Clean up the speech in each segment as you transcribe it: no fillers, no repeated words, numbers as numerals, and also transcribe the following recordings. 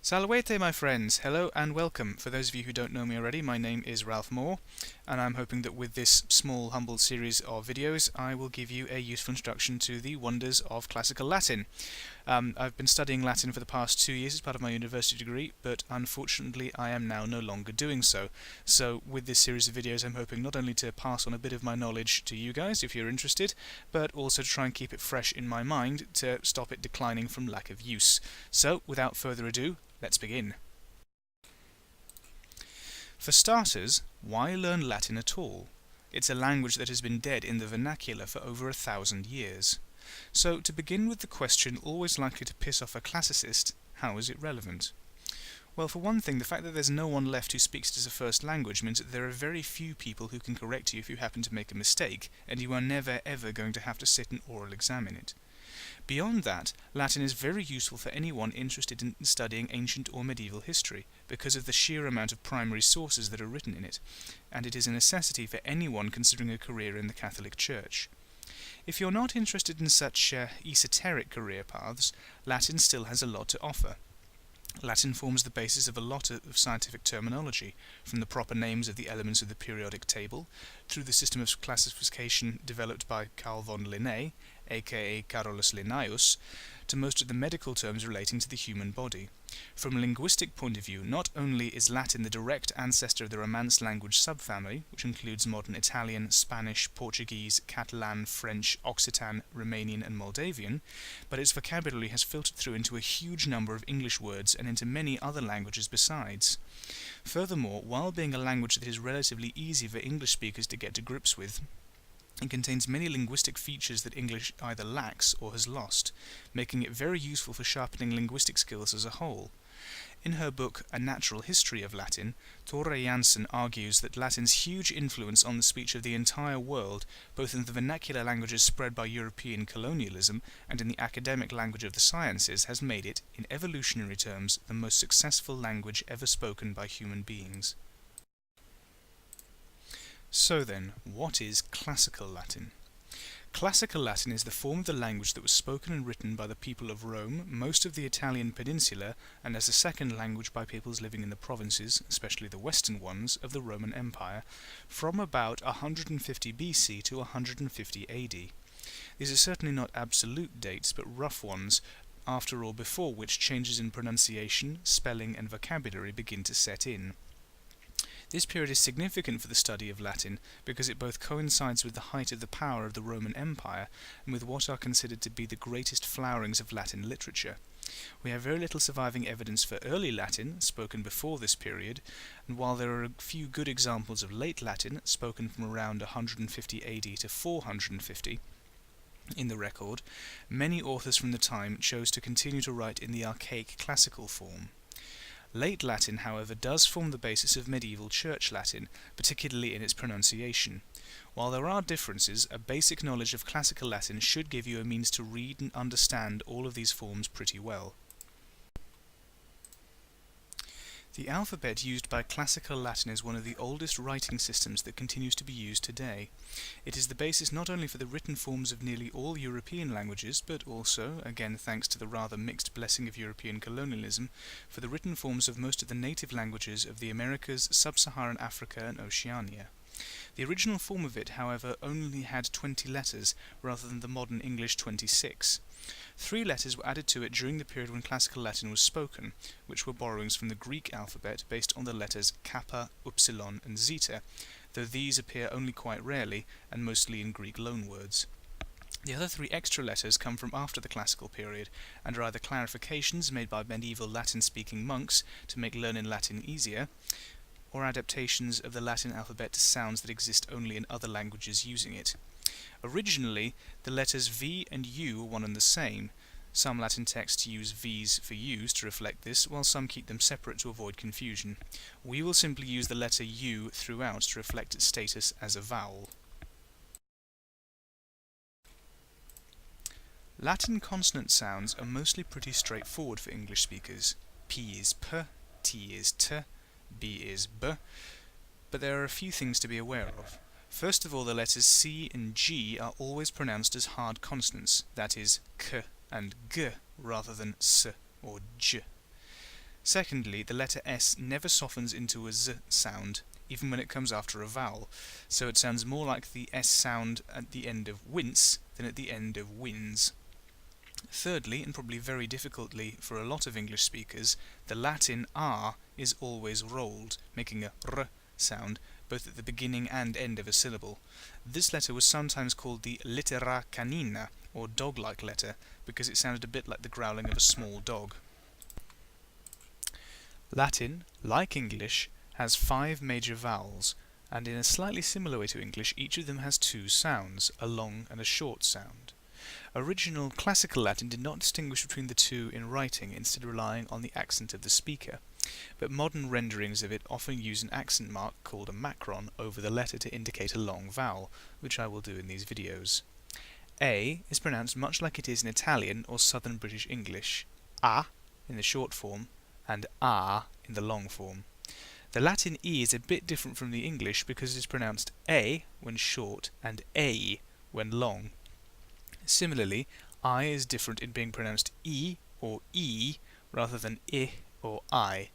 Salvete, my friends! Hello and welcome. For those of you who don't know me already, my name is Ralph Moore, and I'm hoping that with this small, humble series of videos, I will give you a useful introduction to the wonders of classical Latin. I've been studying Latin for the past 2 years as part of my university degree, but unfortunately I am now no longer doing so. So with this series of videos, I'm hoping not only to pass on a bit of my knowledge to you guys, if you're interested, but also to try and keep it fresh in my mind to stop it declining from lack of use. So, without further ado, let's begin. For starters, why learn Latin at all? It's a language that has been dead in the vernacular for over 1,000 years. So, to begin with the question always likely to piss off a classicist, how is it relevant? Well, for one thing, the fact that there's no one left who speaks it as a first language means that there are very few people who can correct you if you happen to make a mistake, and you are never ever going to have to sit and oral examine it. Beyond that, Latin is very useful for anyone interested in studying ancient or medieval history, because of the sheer amount of primary sources that are written in it, and it is a necessity for anyone considering a career in the Catholic Church. If you're not interested in such esoteric career paths, Latin still has a lot to offer. Latin forms the basis of a lot of scientific terminology, from the proper names of the elements of the periodic table, through the system of classification developed by Carl von Linné, aka Carolus Linnaeus, to most of the medical terms relating to the human body. From a linguistic point of view, not only is Latin the direct ancestor of the Romance language subfamily, which includes modern Italian, Spanish, Portuguese, Catalan, French, Occitan, Romanian and Moldavian, but its vocabulary has filtered through into a huge number of English words and into many other languages besides. Furthermore, while being a language that is relatively easy for English speakers to get to grips with, it contains many linguistic features that English either lacks or has lost, making it very useful for sharpening linguistic skills as a whole. In her book A Natural History of Latin, Tore Jansson argues that Latin's huge influence on the speech of the entire world, both in the vernacular languages spread by European colonialism and in the academic language of the sciences, has made it, in evolutionary terms, the most successful language ever spoken by human beings. So then, what is Classical Latin? Classical Latin is the form of the language that was spoken and written by the people of Rome, most of the Italian peninsula, and as a second language by peoples living in the provinces, especially the western ones, of the Roman Empire, from about 150 BC to 150 AD. These are certainly not absolute dates, but rough ones, after or before which changes in pronunciation, spelling, and vocabulary begin to set in. This period is significant for the study of Latin because it both coincides with the height of the power of the Roman Empire and with what are considered to be the greatest flowerings of Latin literature. We have very little surviving evidence for early Latin, spoken before this period, and while there are a few good examples of late Latin, spoken from around 150 AD to 450, in the record, many authors from the time chose to continue to write in the archaic classical form. Late Latin, however, does form the basis of medieval Church Latin, particularly in its pronunciation. While there are differences, a basic knowledge of Classical Latin should give you a means to read and understand all of these forms pretty well. The alphabet used by Classical Latin is one of the oldest writing systems that continues to be used today. It is the basis not only for the written forms of nearly all European languages, but also, again thanks to the rather mixed blessing of European colonialism, for the written forms of most of the native languages of the Americas, Sub-Saharan Africa and Oceania. The original form of it, however, only had 20 letters, rather than the modern English 26. 3 letters were added to it during the period when Classical Latin was spoken, which were borrowings from the Greek alphabet based on the letters kappa, upsilon, and zeta, though these appear only quite rarely, and mostly in Greek loanwords. The other 3 extra letters come from after the Classical period, and are either clarifications made by medieval Latin-speaking monks to make learning Latin easier, or adaptations of the Latin alphabet to sounds that exist only in other languages using it. Originally, the letters V and U were one and the same. Some Latin texts use V's for U's to reflect this, while some keep them separate to avoid confusion. We will simply use the letter U throughout to reflect its status as a vowel. Latin consonant sounds are mostly pretty straightforward for English speakers. P is P, T is T, B is B, but there are a few things to be aware of. First of all, the letters C and G are always pronounced as hard consonants, that is, K and G, rather than S or J. Secondly, the letter S never softens into a Z sound, even when it comes after a vowel, so it sounds more like the S sound at the end of wince than at the end of wins. Thirdly, and probably very difficultly for a lot of English speakers, the Latin R is always rolled, making a R sound both at the beginning and end of a syllable. This letter was sometimes called the littera canina, or dog-like letter, because it sounded a bit like the growling of a small dog. Latin, like English, has 5 major vowels, and in a slightly similar way to English, each of them has 2 sounds, a long and a short sound. Original classical Latin did not distinguish between the two in writing, instead relying on the accent of the speaker, but modern renderings of it often use an accent mark called a macron over the letter to indicate a long vowel, which I will do in these videos. A is pronounced much like it is in Italian or Southern British English, a in the short form, and a in the long form. The Latin E is a bit different from the English because it is pronounced a when short and a when long. Similarly, I is different in being pronounced E or E rather than I or I.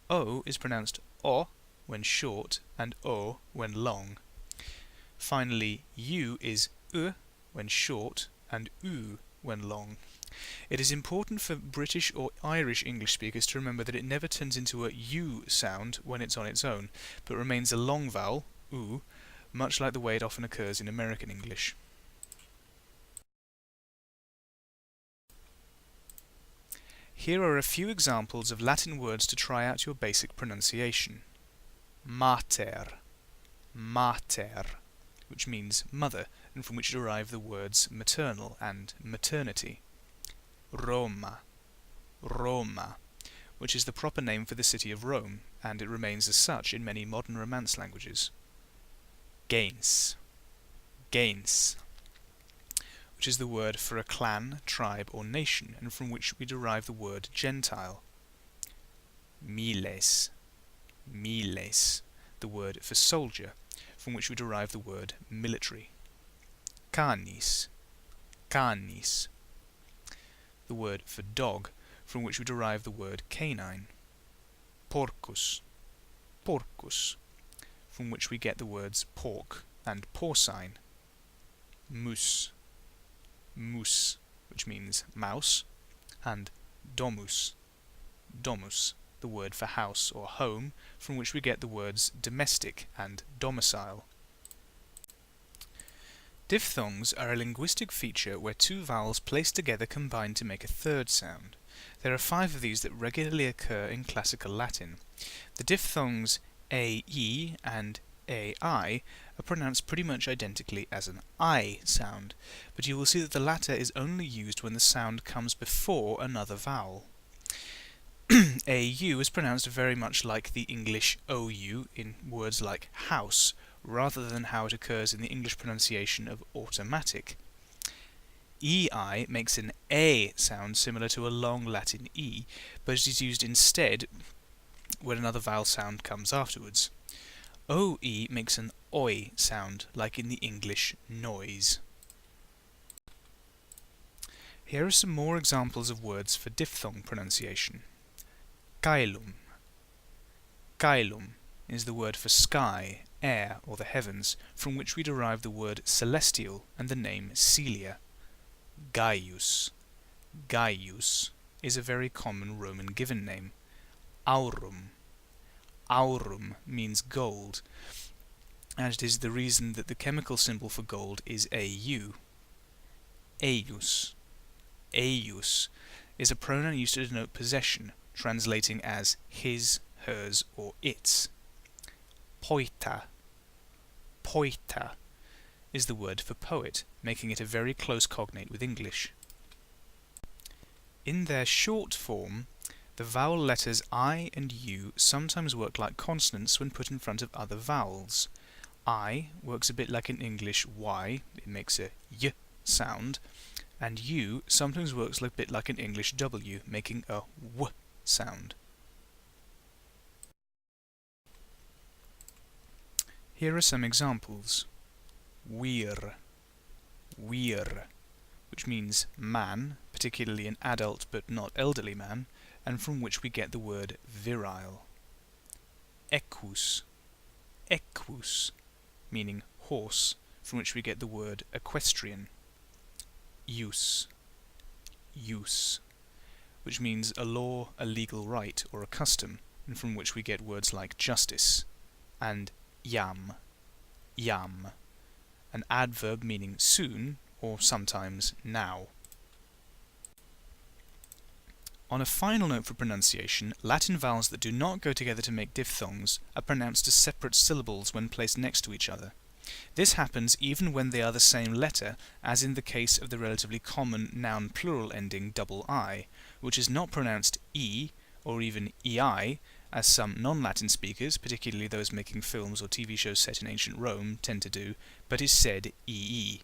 O is pronounced O when short and O when long. Finally, U is U when short and U when long. It is important for British or Irish English speakers to remember that it never turns into a U sound when it's on its own, but remains a long vowel, U, much like the way it often occurs in American English. Here are a few examples of Latin words to try out your basic pronunciation. Mater, mater, which means mother, and from which derive the words maternal and maternity. Roma, Roma, which is the proper name for the city of Rome, and it remains as such in many modern Romance languages. Gens, gens, which is the word for a clan, tribe, or nation, and from which we derive the word Gentile. Miles, miles, the word for soldier, from which we derive the word military. Canis, canis, the word for dog, from which we derive the word canine. Porcus, porcus, from which we get the words pork and porcine. Mus, mus, which means mouse, and domus, domus, the word for house or home, from which we get the words domestic and domicile. Diphthongs are a linguistic feature where 2 vowels placed together combine to make a third sound. There are 5 of these that regularly occur in classical Latin. The diphthongs AE and AI are pronounced pretty much identically as an I sound, but you will see that the latter is only used when the sound comes before another vowel. AU is pronounced very much like the English OU in words like house, rather than how it occurs in the English pronunciation of automatic. EI makes an A sound similar to a long Latin E, but it is used instead when another vowel sound comes afterwards. OE makes an OI sound, like in the English noise. Here are some more examples of words for diphthong pronunciation. Caelum. Caelum is the word for sky, air, or the heavens, from which we derive the word celestial and the name Celia. Gaius. Gaius is a very common Roman given name. Aurum. Aurum means gold, and it is the reason that the chemical symbol for gold is Au. Eius. Eius is a pronoun used to denote possession, translating as his, hers, or its. Poeta. Poeta is the word for poet, making it a very close cognate with English. In their short form, the vowel letters I and U sometimes work like consonants when put in front of other vowels. I works a bit like in English Y, it makes a Y sound, and U sometimes works a bit like an English W, making a W sound. Here are some examples. Wir, wir, which means man, particularly an adult but not elderly man, and from which we get the word virile. Equus, equus, meaning horse, from which we get the word equestrian. Ius, ius, which means a law, a legal right, or a custom, and from which we get words like justice. And iam, iam, an adverb meaning soon, or sometimes now. On a final note for pronunciation, Latin vowels that do not go together to make diphthongs are pronounced as separate syllables when placed next to each other. This happens even when they are the same letter, as in the case of the relatively common noun plural ending "I", which is not pronounced e or even ei, as some non-Latin speakers, particularly those making films or TV shows set in ancient Rome, tend to do, but is said ee.